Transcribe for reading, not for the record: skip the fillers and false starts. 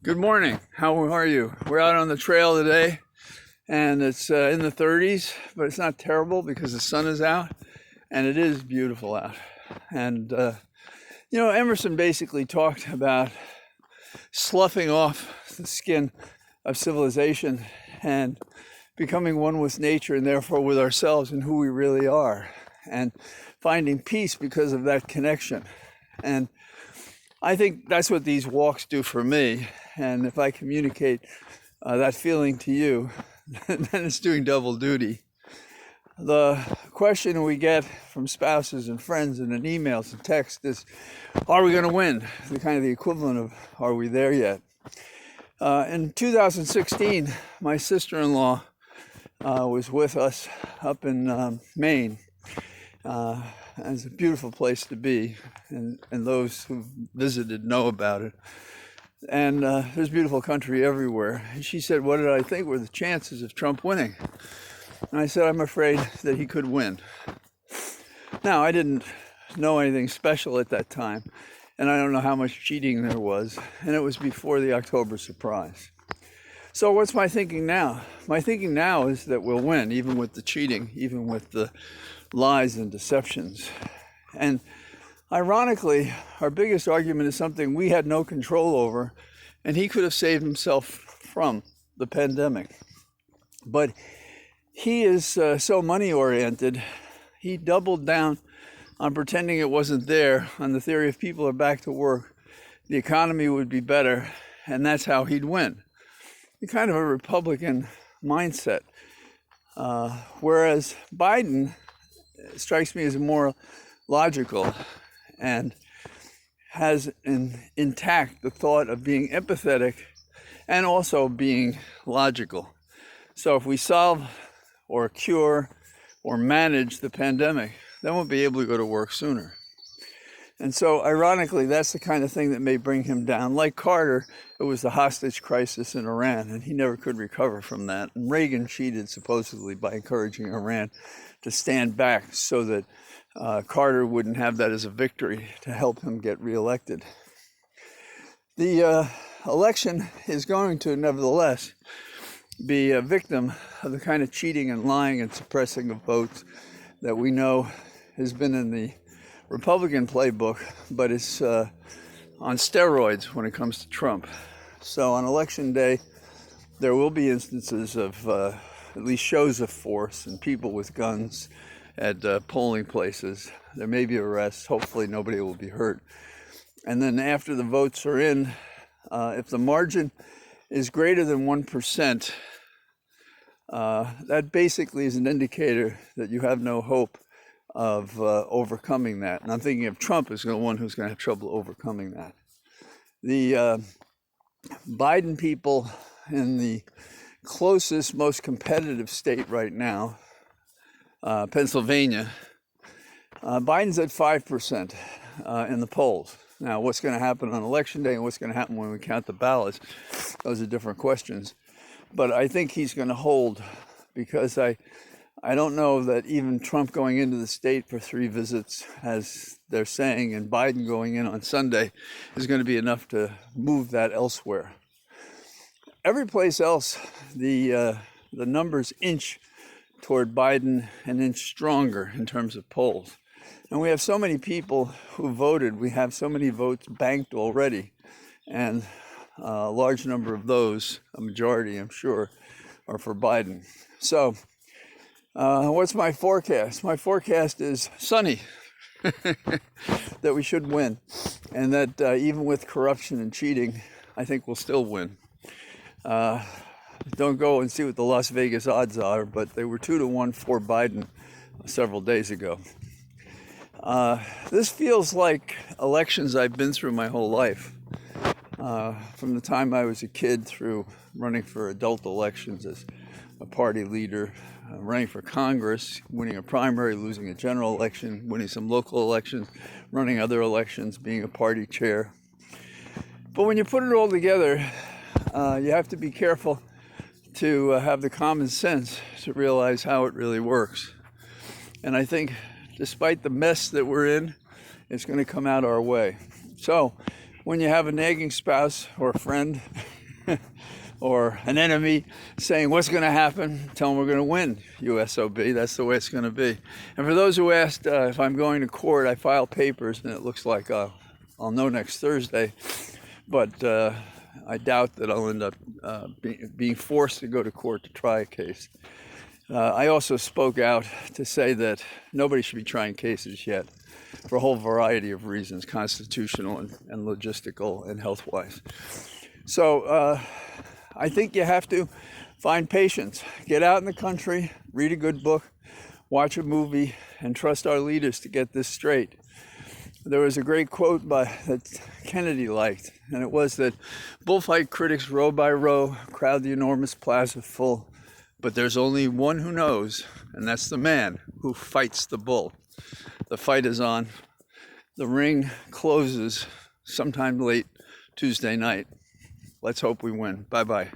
Good morning. How are you? We're out on the trail today, and it's in the 30s, but it's not terrible because the sun is out, and it is beautiful out. And Emerson basically talked about sloughing off the skin of civilization and becoming one with nature and therefore with ourselves and who we really are, and finding peace because of that connection. And I think that's what these walks do for me. And if I communicate that feeling to you, then it's doing double duty. The question we get from spouses and friends and in emails and texts is, are we going to win? The kind of the equivalent of, are we there yet? In 2016, my sister-in-law was with us up in Maine. It's a beautiful place to be, and those who visited know about it. And there's beautiful country everywhere. And she said, what did I think were the chances of Trump winning? And I said, I'm afraid that he could win. Now, I didn't know anything special at that time, and I don't know how much cheating there was, and it was before the October surprise. So what's my thinking now? My thinking now is that we'll win, even with the cheating, even with the lies and deceptions. And ironically, our biggest argument is something we had no control over, and he could have saved himself from the pandemic. But he is so money-oriented, he doubled down on pretending it wasn't there, on the theory if people are back to work, the economy would be better, and that's how he'd win. Kind of a Republican mindset. Whereas Biden strikes me as more logical and has intact the thought of being empathetic and also being logical. So if we solve or cure or manage the pandemic, then we'll be able to go to work sooner. And so ironically, that's the kind of thing that may bring him down. Like Carter, it was the hostage crisis in Iran, and he never could recover from that. And Reagan cheated supposedly by encouraging Iran to stand back so that Carter wouldn't have that as a victory to help him get reelected. The election is going to, nevertheless, be a victim of the kind of cheating and lying and suppressing of votes that we know has been in the Republican playbook, but it's on steroids when it comes to Trump. So on election day, there will be instances of at least shows of force and people with guns at polling places. There may be arrests. Hopefully nobody will be hurt. And then after the votes are in, if the margin is greater than 1%, that basically is an indicator that you have no hope of overcoming that. And I'm thinking of Trump as the one who's going to have trouble overcoming that. The Biden people in the closest, most competitive state right now, Pennsylvania, Biden's at 5% in the polls. Now, what's going to happen on election day and what's going to happen when we count the ballots, those are different questions. But I think he's going to hold, because I don't know that even Trump going into the state for 3 visits, as they're saying, and Biden going in on Sunday is going to be enough to move that elsewhere. Every place else, the numbers inch toward Biden an inch stronger in terms of polls. And we have so many people who voted. We have so many votes banked already. And a large number of those, a majority I'm sure, are for Biden. So what's my forecast? My forecast is sunny, that we should win. And that even with corruption and cheating, I think we'll still win. Don't go and see what the Las Vegas odds are, but they were 2-1 for Biden several days ago. This feels like elections I've been through my whole life. From the time I was a kid through running for adult elections as a party leader, running for Congress, winning a primary, losing a general election, winning some local elections, running other elections, being a party chair. But when you put it all together, you have to be careful to have the common sense to realize how it really works. And I think despite the mess that we're in, it's going to come out our way. So when you have a nagging spouse or a friend or an enemy saying what's going to happen, tell them we're going to win, USOB. That's the way it's going to be. And for those who asked if I'm going to court, I file papers, and it looks like I'll know next Thursday. But I doubt that I'll end up being forced to go to court to try a case. I also spoke out to say that nobody should be trying cases yet for a whole variety of reasons, constitutional and logistical and health-wise. So I think you have to find patience. Get out in the country, read a good book, watch a movie, and trust our leaders to get this straight. There was a great quote that Kennedy liked, and it was that bullfight critics row by row crowd the enormous plaza full, but there's only one who knows, and that's the man who fights the bull. The fight is on. The ring closes sometime late Tuesday night. Let's hope we win. Bye-bye.